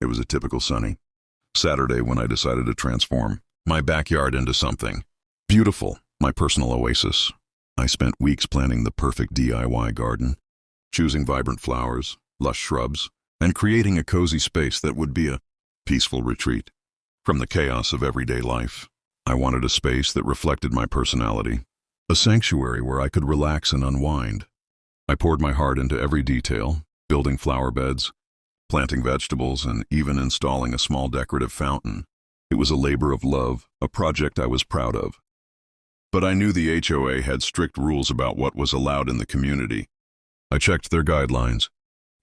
It was a typical sunny Saturday when I decided to transform my backyard into something beautiful, my personal oasis. I spent weeks planning the perfect DIY garden, choosing vibrant flowers, lush shrubs, and creating a cozy space that would be a peaceful retreat from the chaos of everyday life. I wanted a space that reflected my personality, a sanctuary where I could relax and unwind. I poured my heart into every detail, building flower beds, planting vegetables, and even installing a small decorative fountain. It was a labor of love, a project I was proud of. But I knew the HOA had strict rules about what was allowed in the community. I checked their guidelines,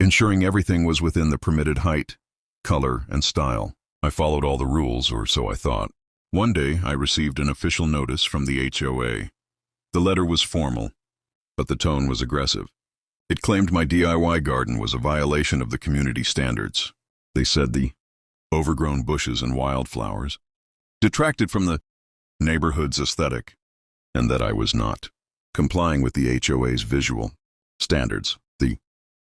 ensuring everything was within the permitted height, color, and style. I followed all the rules, or so I thought. One day, I received an official notice from the HOA. The letter was formal, but the tone was aggressive. It claimed my DIY garden was a violation of the community standards. They said the overgrown bushes and wildflowers detracted from the neighborhood's aesthetic, and that I was not complying with the HOA's visual standards. The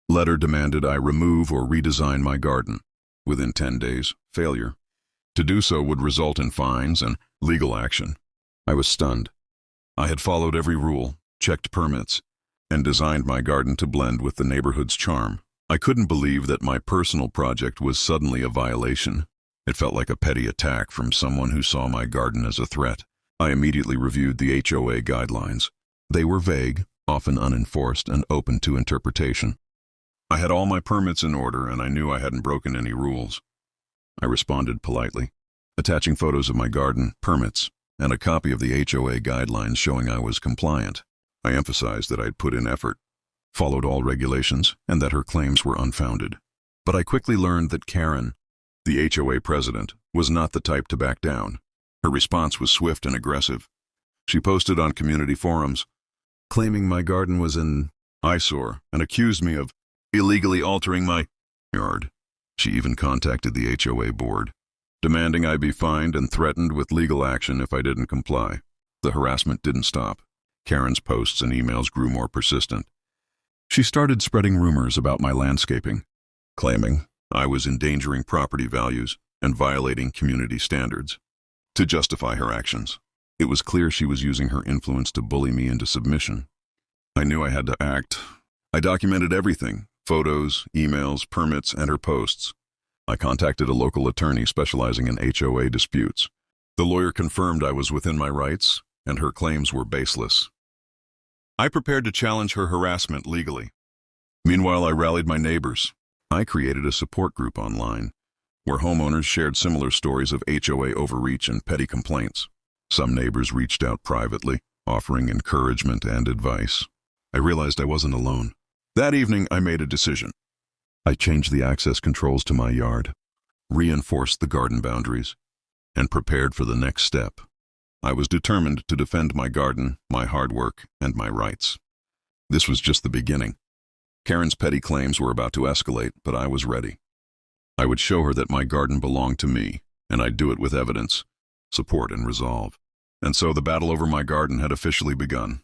letter demanded I remove or redesign my garden within 10 days. Failure to do so would result in fines and legal action. I was stunned. I had followed every rule, checked permits, and designed my garden to blend with the neighborhood's charm. I couldn't believe that my personal project was suddenly a violation. It felt like a petty attack from someone who saw my garden as a threat. I immediately reviewed the HOA guidelines. They were vague, often unenforced, and open to interpretation. I had all my permits in order, and I knew I hadn't broken any rules. I responded politely, attaching photos of my garden, permits, and a copy of the HOA guidelines showing I was compliant. I emphasized that I'd put in effort, followed all regulations, and that her claims were unfounded. But I quickly learned that Karen, the HOA president, was not the type to back down. Her response was swift and aggressive. She posted on community forums, claiming my garden was an eyesore and accused me of illegally altering my yard. She even contacted the HOA board, demanding I be fined and threatened with legal action if I didn't comply. The harassment didn't stop. Karen's posts and emails grew more persistent. She started spreading rumors about my landscaping, claiming I was endangering property values and violating community standards. To justify her actions, it was clear she was using her influence to bully me into submission. I knew I had to act. I documented everything: photos, emails, permits, and her posts. I contacted a local attorney specializing in HOA disputes. The lawyer confirmed I was within my rights, and her claims were baseless. I prepared to challenge her harassment legally. Meanwhile, I rallied my neighbors. I created a support group online, where homeowners shared similar stories of HOA overreach and petty complaints. Some neighbors reached out privately, offering encouragement and advice. I realized I wasn't alone. That evening, I made a decision. I changed the access controls to my yard, reinforced the garden boundaries, and prepared for the next step. I was determined to defend my garden, my hard work, and my rights. This was just the beginning. Karen's petty claims were about to escalate, but I was ready. I would show her that my garden belonged to me, and I'd do it with evidence, support, and resolve. And so the battle over my garden had officially begun.